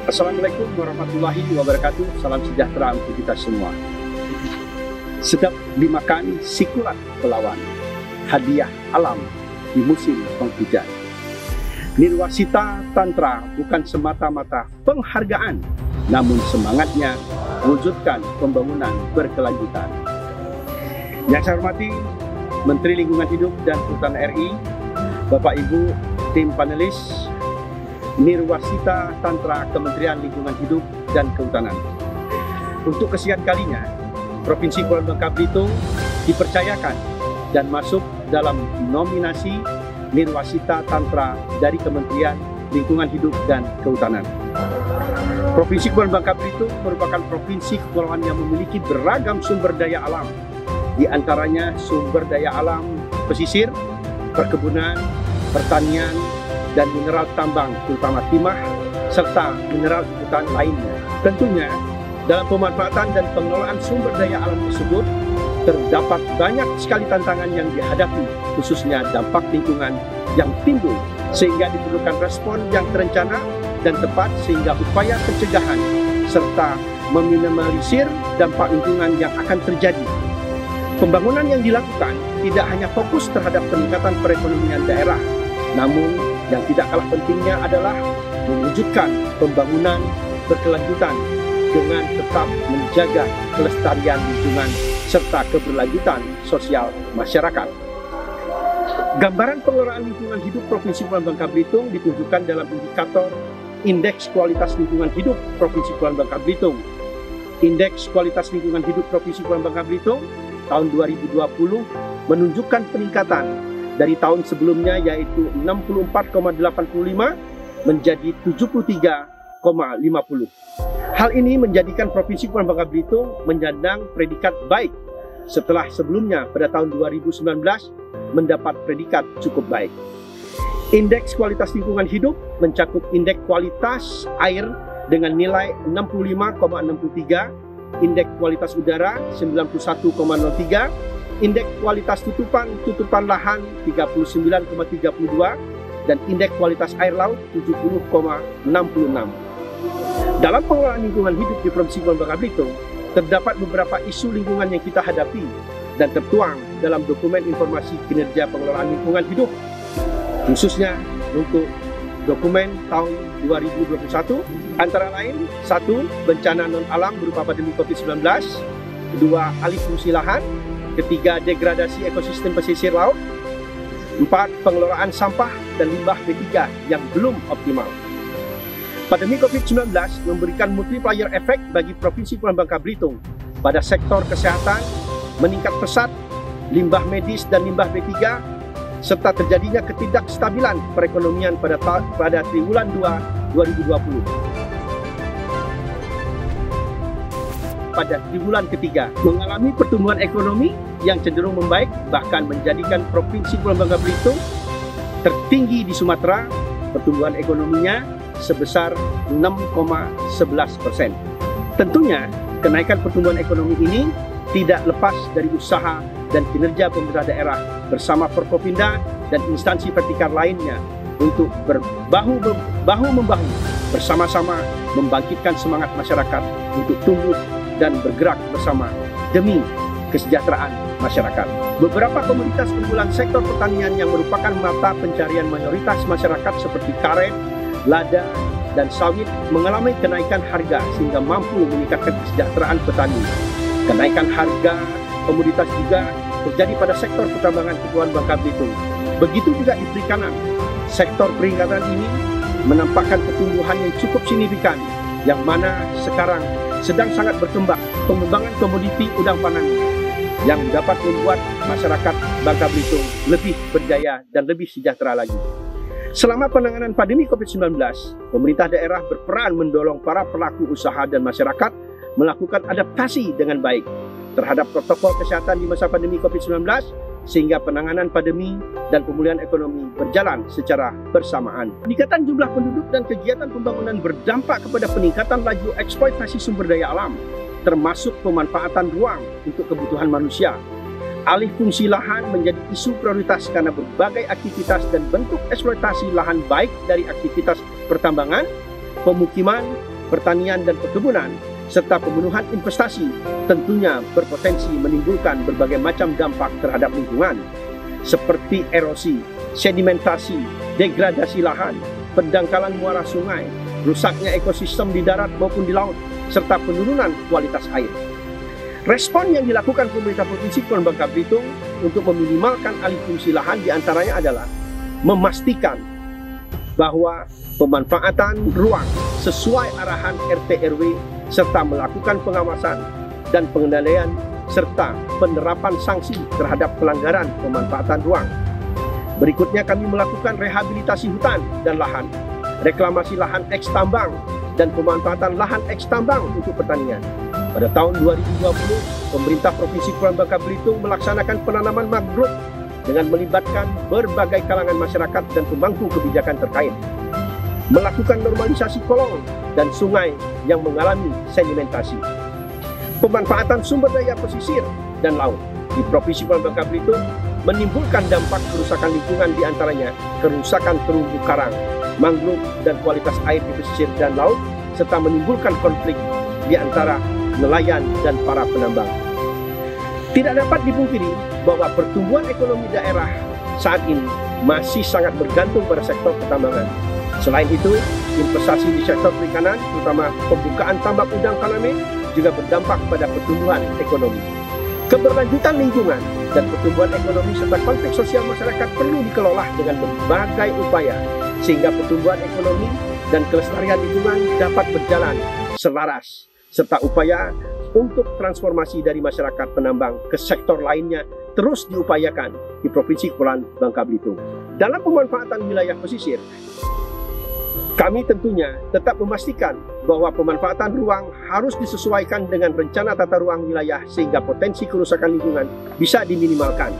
Assalamualaikum warahmatullahi wabarakatuh. Salam sejahtera untuk kita semua. Sedap dimakan sikulat pelawan, hadiah alam di musim penghujan. Nirwasita Tantra bukan semata-mata penghargaan, namun semangatnya wujudkan pembangunan berkelanjutan. Yang saya hormati Menteri Lingkungan Hidup dan Kehutanan RI, Bapak Ibu tim panelis Nirwasita Tantra Kementerian Lingkungan Hidup dan Kehutanan. Untuk kesekian kalinya, Provinsi Kepulauan Bangka Belitung dipercayakan dan masuk dalam nominasi Nirwasita Tantra dari Kementerian Lingkungan Hidup dan Kehutanan. Provinsi Kepulauan Bangka Belitung merupakan provinsi kepulauan yang memiliki beragam sumber daya alam, di antaranya sumber daya alam pesisir, perkebunan, pertanian, dan mineral tambang terutama timah, serta mineral hutan lainnya. Tentunya, dalam pemanfaatan dan pengelolaan sumber daya alam tersebut, terdapat banyak sekali tantangan yang dihadapi, khususnya dampak lingkungan yang timbul, sehingga diperlukan respon yang terencana dan tepat sehingga upaya pencegahan serta meminimalisir dampak lingkungan yang akan terjadi. Pembangunan yang dilakukan tidak hanya fokus terhadap peningkatan perekonomian daerah, namun yang tidak kalah pentingnya adalah mewujudkan pembangunan berkelanjutan dengan tetap menjaga kelestarian lingkungan serta keberlanjutan sosial masyarakat. Gambaran pengelolaan lingkungan hidup Provinsi Kepulauan Bangka Belitung ditunjukkan dalam indikator Indeks Kualitas Lingkungan Hidup Provinsi Kepulauan Bangka Belitung. Indeks Kualitas Lingkungan Hidup Provinsi Kepulauan Bangka Belitung tahun 2020 menunjukkan peningkatan dari tahun sebelumnya, yaitu 64,85 menjadi 73,50. Hal ini menjadikan Provinsi Kepulauan Bangka Belitung menyandang predikat baik setelah sebelumnya pada tahun 2019 mendapat predikat cukup baik. Indeks kualitas lingkungan hidup mencakup indeks kualitas air dengan nilai 65,63, indeks kualitas udara 91,03, indeks kualitas tutupan lahan 39,32, dan indeks kualitas air laut 70,66. Dalam pengelolaan lingkungan hidup di Provinsi Kepulauan Bangka Belitung, terdapat beberapa isu lingkungan yang kita hadapi dan tertuang dalam dokumen informasi kinerja pengelolaan lingkungan hidup, khususnya untuk dokumen tahun 2021, antara lain: 1. Bencana non-alam berupa pandemi COVID-19, 2. Alih fungsi lahan, 3. Degradasi ekosistem pesisir laut, 4. Pengelolaan sampah dan limbah B3 yang belum optimal. Pandemi COVID-19 memberikan multiplier efek bagi Provinsi Kepulauan Bangka Belitung pada sektor kesehatan, meningkat pesat limbah medis dan limbah B3, serta terjadinya ketidakstabilan perekonomian pada triwulan 2 2020. Pada triwulan ketiga mengalami pertumbuhan ekonomi yang cenderung membaik, bahkan menjadikan Provinsi Kepulauan Bangka Belitung tertinggi di Sumatera, pertumbuhan ekonominya sebesar 6,11%. Tentunya kenaikan pertumbuhan ekonomi ini tidak lepas dari usaha dan kinerja pemerintah daerah bersama Forkopimda dan instansi vertikal lainnya untuk bahu-membahu bersama-sama membangkitkan semangat masyarakat untuk tumbuh dan bergerak bersama demi kesejahteraan masyarakat. Beberapa komoditas unggulan sektor pertanian yang merupakan mata pencarian mayoritas masyarakat seperti karet, lada, dan sawit mengalami kenaikan harga sehingga mampu meningkatkan kesejahteraan petani. Kenaikan harga komoditas juga terjadi pada sektor pertambangan Kepulauan Bangka Belitung. Begitu juga di perikanan. Sektor perikanan ini menampakkan pertumbuhan yang cukup signifikan, yang mana sekarang sedang sangat berkembang pengembangan komoditi udang faname yang dapat membuat masyarakat Bangka Belitung lebih berdaya dan lebih sejahtera lagi. Selama penanganan pandemi COVID-19, pemerintah daerah berperan mendorong para pelaku usaha dan masyarakat melakukan adaptasi dengan baik terhadap protokol kesehatan di masa pandemi COVID-19, sehingga penanganan pandemi dan pemulihan ekonomi berjalan secara bersamaan. Peningkatan jumlah penduduk dan kegiatan pembangunan berdampak kepada peningkatan laju eksploitasi sumber daya alam, termasuk pemanfaatan ruang untuk kebutuhan manusia. Alih fungsi lahan menjadi isu prioritas karena berbagai aktivitas dan bentuk eksploitasi lahan, baik dari aktivitas pertambangan, pemukiman, pertanian dan perkebunan, serta pemenuhan investasi tentunya berpotensi menimbulkan berbagai macam dampak terhadap lingkungan, seperti erosi, sedimentasi, degradasi lahan, pendangkalan muara sungai, rusaknya ekosistem di darat maupun di laut, serta penurunan kualitas air. Respon yang dilakukan pemerintah Provinsi Kepulauan Bangka Belitung untuk meminimalkan alih fungsi lahan diantaranya adalah memastikan bahwa pemanfaatan ruang sesuai arahan RT RW serta melakukan pengawasan dan pengendalian serta penerapan sanksi terhadap pelanggaran pemanfaatan ruang. Berikutnya kami melakukan rehabilitasi hutan dan lahan, reklamasi lahan eks tambang dan pemanfaatan lahan eks tambang untuk pertanian. Pada tahun 2020, pemerintah Provinsi Kepulauan Bangka Belitung melaksanakan penanaman mangrove dengan melibatkan berbagai kalangan masyarakat dan pemangku kebijakan terkait. Melakukan normalisasi kolong dan sungai yang mengalami sedimentasi. Pemanfaatan sumber daya pesisir dan laut di Provinsi Kepulauan Bangka Belitung menimbulkan dampak kerusakan lingkungan diantaranya kerusakan terumbu karang, mangrove dan kualitas air di pesisir dan laut, serta menimbulkan konflik di antara nelayan dan para penambang. Tidak dapat dipungkiri bahwa pertumbuhan ekonomi daerah saat ini masih sangat bergantung pada sektor pertambangan. Selain itu, investasi di sektor perikanan, terutama pembukaan tambak udang Faname, juga berdampak pada pertumbuhan ekonomi. Keberlanjutan lingkungan dan pertumbuhan ekonomi serta konflik sosial masyarakat perlu dikelola dengan berbagai upaya, sehingga pertumbuhan ekonomi dan kelestarian lingkungan dapat berjalan selaras, serta upaya untuk transformasi dari masyarakat penambang ke sektor lainnya terus diupayakan di Provinsi Kepulauan Bangka Belitung. Dalam pemanfaatan wilayah pesisir, kami tentunya tetap memastikan bahwa pemanfaatan ruang harus disesuaikan dengan rencana tata ruang wilayah sehingga potensi kerusakan lingkungan bisa diminimalkan.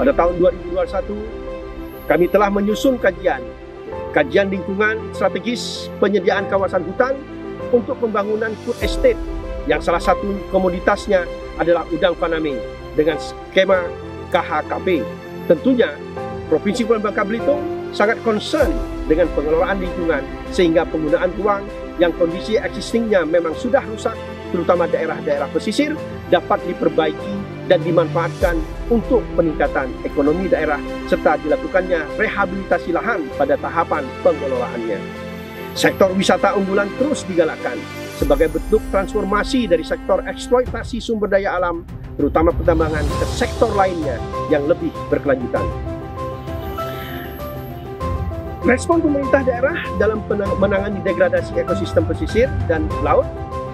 Pada tahun 2021, kami telah menyusun kajian lingkungan strategis penyediaan kawasan hutan untuk pembangunan food estate yang salah satu komoditasnya adalah udang Faname dengan skema KHKP. Tentunya Provinsi Kepulauan Bangka Belitung sangat concern dengan pengelolaan lingkungan sehingga penggunaan ruang yang kondisi existingnya memang sudah rusak, terutama daerah-daerah pesisir, dapat diperbaiki dan dimanfaatkan untuk peningkatan ekonomi daerah serta dilakukannya rehabilitasi lahan pada tahapan pengelolaannya. Sektor wisata unggulan terus digalakkan sebagai bentuk transformasi dari sektor eksploitasi sumber daya alam, terutama pertambangan, ke sektor lainnya yang lebih berkelanjutan. Respon pemerintah daerah dalam menangani degradasi ekosistem pesisir dan laut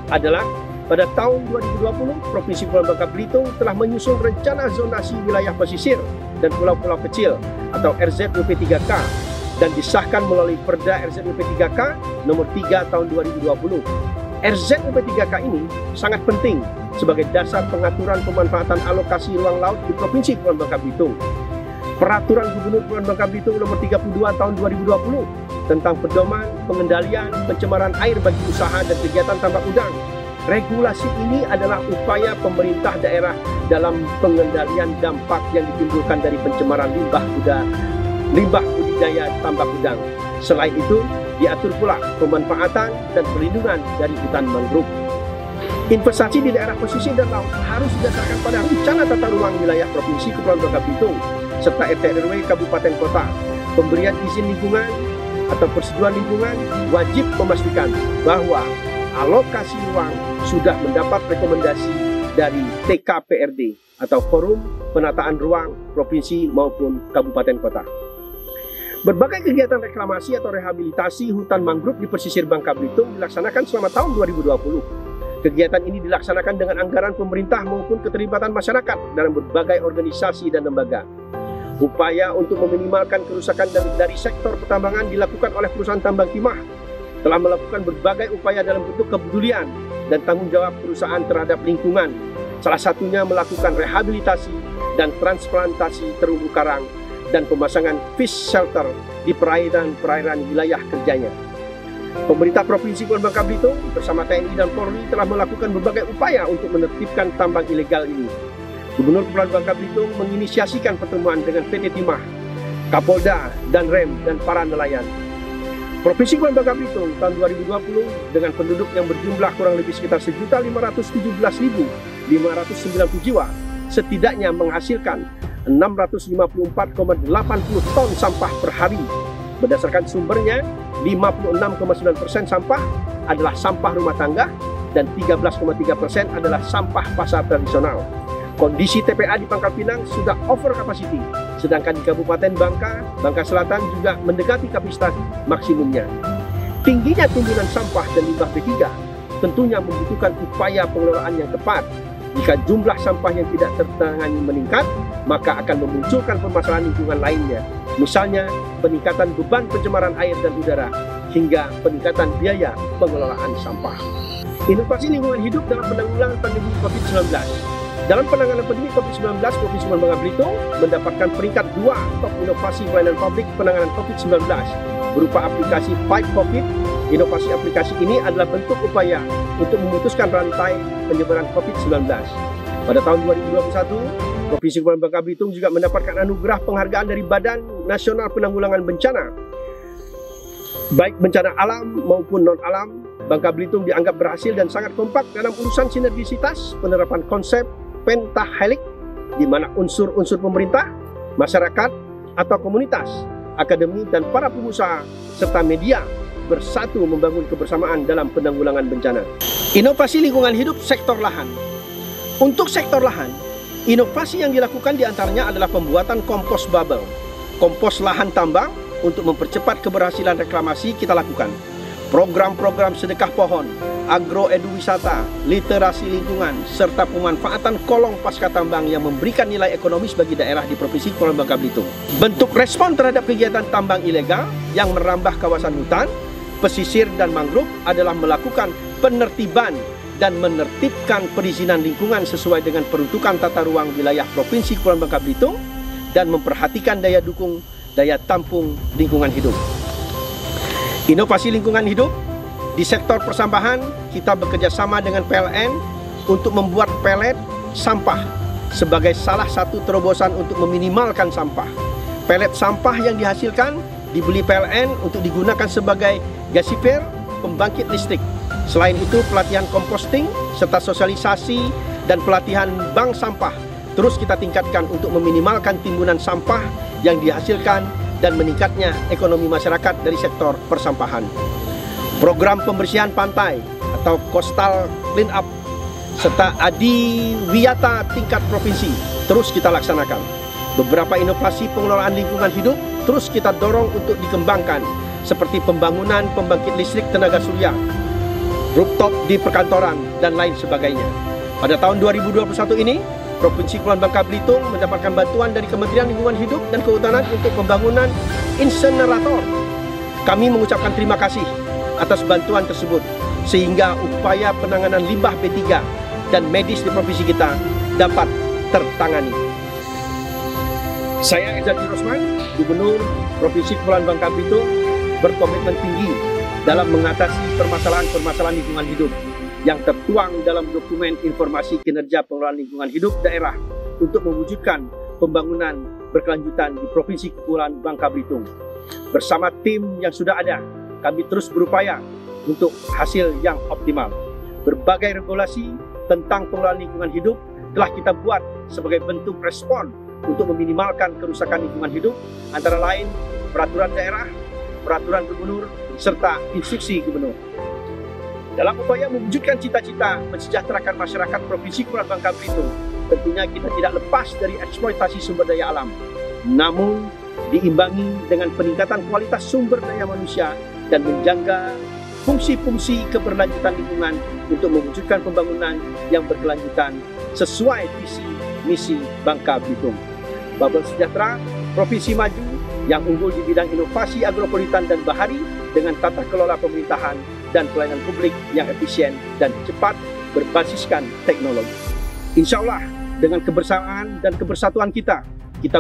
adalah pada tahun 2020, Provinsi Kepulauan Bangka Belitung telah menyusun rencana zonasi wilayah pesisir dan pulau-pulau kecil atau RZWP3K dan disahkan melalui Perda RZWP3K nomor 3 tahun 2020. RZWP3K ini sangat penting sebagai dasar pengaturan pemanfaatan alokasi ruang laut di Provinsi Kepulauan Bangka Belitung. Peraturan Gubernur Kepulauan Bangka Belitung nomor 32 tahun 2020 tentang pedoman pengendalian pencemaran air bagi usaha dan kegiatan tambak udang. Regulasi ini adalah upaya pemerintah daerah dalam pengendalian dampak yang ditimbulkan dari pencemaran limbah budidaya tambak udang. Selain itu, diatur pula pemanfaatan dan perlindungan dari hutan mangrove. Investasi di daerah pesisir dan laut harus didasarkan pada rencana tata ruang wilayah Provinsi Kepulauan Bangka Belitung serta RT RW kabupaten kota. Pemberian izin lingkungan atau persetujuan lingkungan wajib memastikan bahwa alokasi ruang sudah mendapat rekomendasi dari TKPRD atau Forum Penataan Ruang Provinsi maupun kabupaten kota. Berbagai kegiatan reklamasi atau rehabilitasi hutan mangrove di pesisir Bangka Belitung dilaksanakan selama tahun 2020. Kegiatan ini dilaksanakan dengan anggaran pemerintah maupun keterlibatan masyarakat dalam berbagai organisasi dan lembaga. Upaya untuk meminimalkan kerusakan dari sektor pertambangan dilakukan oleh perusahaan tambang timah, telah melakukan berbagai upaya dalam bentuk kepedulian dan tanggung jawab perusahaan terhadap lingkungan. Salah satunya melakukan rehabilitasi dan transplantasi terumbu karang dan pemasangan fish shelter di perairan wilayah kerjanya. Pemerintah Provinsi Kepulauan Bangka Belitung bersama TNI dan Polri telah melakukan berbagai upaya untuk menertibkan tambang ilegal ini. Gubernur Kepulauan Bangka Belitung menginisiasikan pertemuan dengan PT Timah, Kapolda, dan Rem, dan para nelayan. Provinsi Kepulauan Bangka Belitung tahun 2020 dengan penduduk yang berjumlah kurang lebih sekitar 1.517.590 jiwa setidaknya menghasilkan 654,80 ton sampah per hari. Berdasarkan sumbernya, 56,9% sampah adalah sampah rumah tangga dan 13,3% adalah sampah pasar tradisional. Kondisi TPA di Pangkal Pinang sudah over capacity, sedangkan di Kabupaten Bangka Selatan juga mendekati kapasitas maksimumnya. Tingginya timbunan sampah dan limbah B3 tentunya membutuhkan upaya pengelolaan yang tepat. Jika jumlah sampah yang tidak tertangani meningkat, maka akan memunculkan permasalahan lingkungan lainnya. Misalnya, peningkatan beban pencemaran air dan udara, hingga peningkatan biaya pengelolaan sampah. Inovasi lingkungan hidup dalam penanggulangan pandemi COVID-19. Dalam penanganan pandemi COVID-19, Provinsi Kepulauan Bangka Belitung mendapatkan peringkat 2 top inovasi pelayanan publik penanganan COVID-19 berupa aplikasi Fight COVID. Inovasi aplikasi ini adalah bentuk upaya untuk memutuskan rantai penyebaran COVID-19. Pada tahun 2021, Provinsi Kepulauan Bangka Belitung juga mendapatkan anugerah penghargaan dari Badan Nasional Penanggulangan Bencana. Baik bencana alam maupun non-alam, Bangka Belitung dianggap berhasil dan sangat kompak dalam urusan sinergisitas penerapan konsep pentahelix, di mana unsur-unsur pemerintah, masyarakat atau komunitas, akademi dan para pengusaha serta media bersatu membangun kebersamaan dalam penanggulangan bencana. Inovasi lingkungan hidup sektor lahan. Untuk sektor lahan, inovasi yang dilakukan diantaranya adalah pembuatan kompos bubble, kompos lahan tambang. Untuk mempercepat keberhasilan reklamasi kita lakukan program-program sedekah pohon, agroeduwisata, literasi lingkungan, serta pemanfaatan kolong pasca tambang yang memberikan nilai ekonomis bagi daerah di Provinsi Kepulauan Bangka Belitung. Bentuk respon terhadap kegiatan tambang ilegal yang merambah kawasan hutan, pesisir dan mangrove adalah melakukan penertiban dan menertibkan perizinan lingkungan sesuai dengan peruntukan tata ruang wilayah Provinsi Kepulauan Bangka Belitung dan memperhatikan daya dukung daya tampung lingkungan hidup. Inovasi lingkungan hidup di sektor persampahan, kita bekerja sama dengan PLN untuk membuat pelet sampah sebagai salah satu terobosan untuk meminimalkan sampah. Pelet sampah yang dihasilkan dibeli PLN untuk digunakan sebagai gasifer pembangkit listrik. Selain itu, pelatihan composting serta sosialisasi dan pelatihan bank sampah terus kita tingkatkan untuk meminimalkan timbunan sampah yang dihasilkan dan meningkatnya ekonomi masyarakat dari sektor persampahan. Program pembersihan pantai atau coastal clean up serta adiwiyata tingkat provinsi terus kita laksanakan. Beberapa inovasi pengelolaan lingkungan hidup terus kita dorong untuk dikembangkan seperti pembangunan pembangkit listrik tenaga surya, rooftop di perkantoran dan lain sebagainya. Pada tahun 2021 ini, Provinsi Kepulauan Bangka Belitung mendapatkan bantuan dari Kementerian Lingkungan Hidup dan Kehutanan untuk pembangunan insenerator. Kami mengucapkan terima kasih atas bantuan tersebut, sehingga upaya penanganan limbah B3 dan medis di provinsi kita dapat tertangani. Saya Ejadi Rosman, Gubernur Provinsi Kepulauan Bangka Belitung, berkomitmen tinggi dalam mengatasi permasalahan-permasalahan lingkungan hidup yang tertuang dalam dokumen informasi kinerja pengelolaan lingkungan hidup daerah untuk mewujudkan pembangunan berkelanjutan di Provinsi Kepulauan Bangka Belitung. Bersama tim yang sudah ada, kami terus berupaya untuk hasil yang optimal. Berbagai regulasi tentang pengelolaan lingkungan hidup telah kita buat sebagai bentuk respon untuk meminimalkan kerusakan lingkungan hidup, antara lain peraturan daerah, peraturan gubernur, serta instruksi gubernur. Dalam upaya mewujudkan cita-cita mensejahterakan masyarakat Provinsi Kepulauan Bangka Belitung, tentunya kita tidak lepas dari eksploitasi sumber daya alam, namun diimbangi dengan peningkatan kualitas sumber daya manusia dan menjaga fungsi-fungsi keberlanjutan lingkungan untuk mewujudkan pembangunan yang berkelanjutan sesuai visi misi Bangka Belitung. Bubble Sejahtera, provinsi maju yang unggul di bidang inovasi agropolitan dan bahari dengan tata kelola pemerintahan dan pelayanan publik yang efisien dan cepat berbasiskan teknologi. Insya Allah, dengan kebersamaan dan kebersatuan kita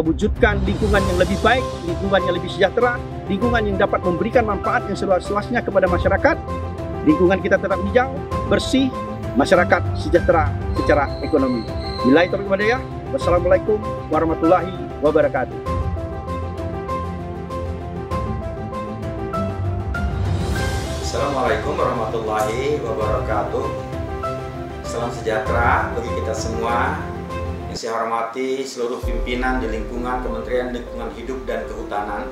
wujudkan lingkungan yang lebih baik, lingkungan yang lebih sejahtera, lingkungan yang dapat memberikan manfaat yang seluas-luasnya kepada masyarakat, lingkungan kita tetap hijau, bersih, masyarakat sejahtera secara ekonomi. Billahi taufiq wal hidayah. Wassalamualaikum warahmatullahi wabarakatuh. Assalamualaikum warahmatullahi wabarakatuh. Salam sejahtera bagi kita semua. Yang saya hormati seluruh pimpinan di lingkungan Kementerian Lingkungan Hidup dan Kehutanan.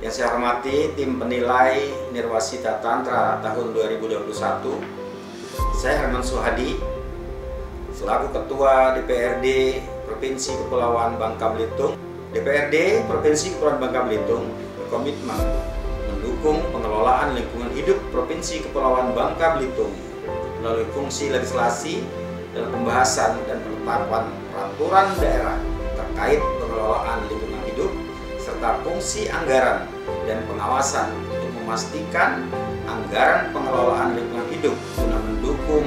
Yang saya hormati tim penilai Nirwasita Tantra tahun 2021. Saya Herman Suhadi, selaku Ketua DPRD Provinsi Kepulauan Bangka Belitung. DPRD Provinsi Kepulauan Bangka Belitung berkomitmen mendukung pengelolaan lingkungan hidup Provinsi Kepulauan Bangka Belitung melalui fungsi legislasi dalam pembahasan dan penetapan peraturan daerah terkait pengelolaan lingkungan hidup serta fungsi anggaran dan pengawasan untuk memastikan anggaran pengelolaan lingkungan hidup guna mendukung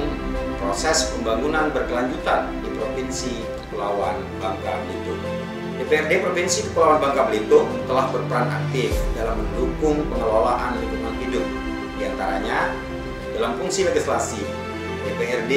proses pembangunan berkelanjutan di Provinsi Kepulauan Bangka Belitung. DPRD Provinsi Kepulauan Bangka Belitung telah berperan aktif dalam mendukung pengelolaan lingkungan hidup. Di antaranya, dalam fungsi legislasi, DPRD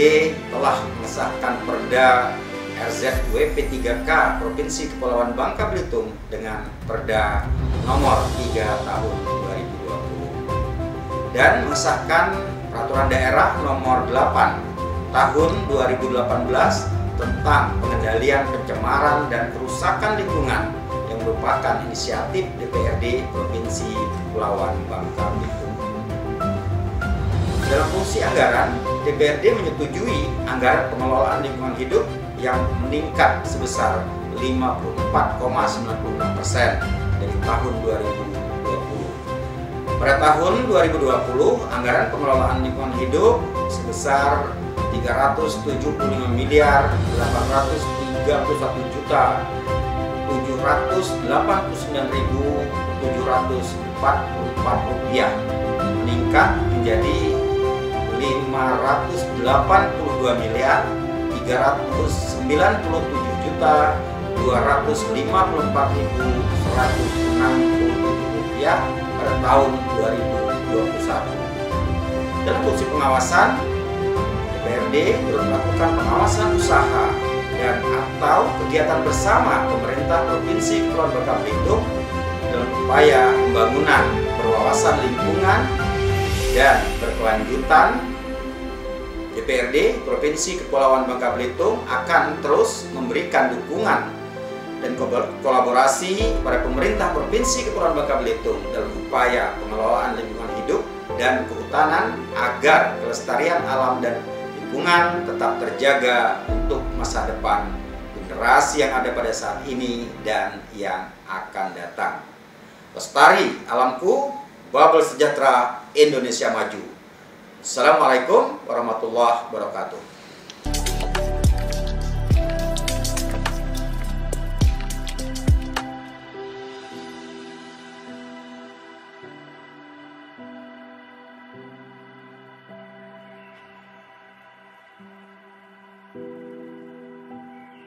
telah mengesahkan Perda RZWP3K Provinsi Kepulauan Bangka Belitung dengan Perda nomor 3 tahun 2020 dan mengesahkan Peraturan Daerah nomor 8 tahun 2018 tentang pengendalian pencemaran dan kerusakan lingkungan yang merupakan inisiatif DPRD Provinsi Kepulauan Bangka Belitung. Dalam fungsi anggaran, DPRD menyetujui anggaran pengelolaan lingkungan hidup yang meningkat sebesar 54,96% dari tahun 2020. Pada tahun 2020, anggaran pengelolaan lingkungan hidup sebesar 377.789.744 rupiah meningkat menjadi 597.254.167 rupiah pada tahun 2021. Dalam fungsi pengawasan, DPRD turut melakukan pengawasan usaha dan atau kegiatan bersama pemerintah Provinsi Kepulauan Bangka Belitung dalam upaya pembangunan berwawasan lingkungan dan berkelanjutan. DPRD Provinsi Kepulauan Bangka Belitung akan terus memberikan dukungan dan kolaborasi kepada pemerintah Provinsi Kepulauan Bangka Belitung dalam upaya pengelolaan lingkungan hidup dan kehutanan agar kelestarian alam dan lingkungan tetap terjaga untuk masa depan generasi yang ada pada saat ini dan yang akan datang. Lestari alamku, Babel sejahtera, Indonesia maju. Assalamualaikum warahmatullahi wabarakatuh.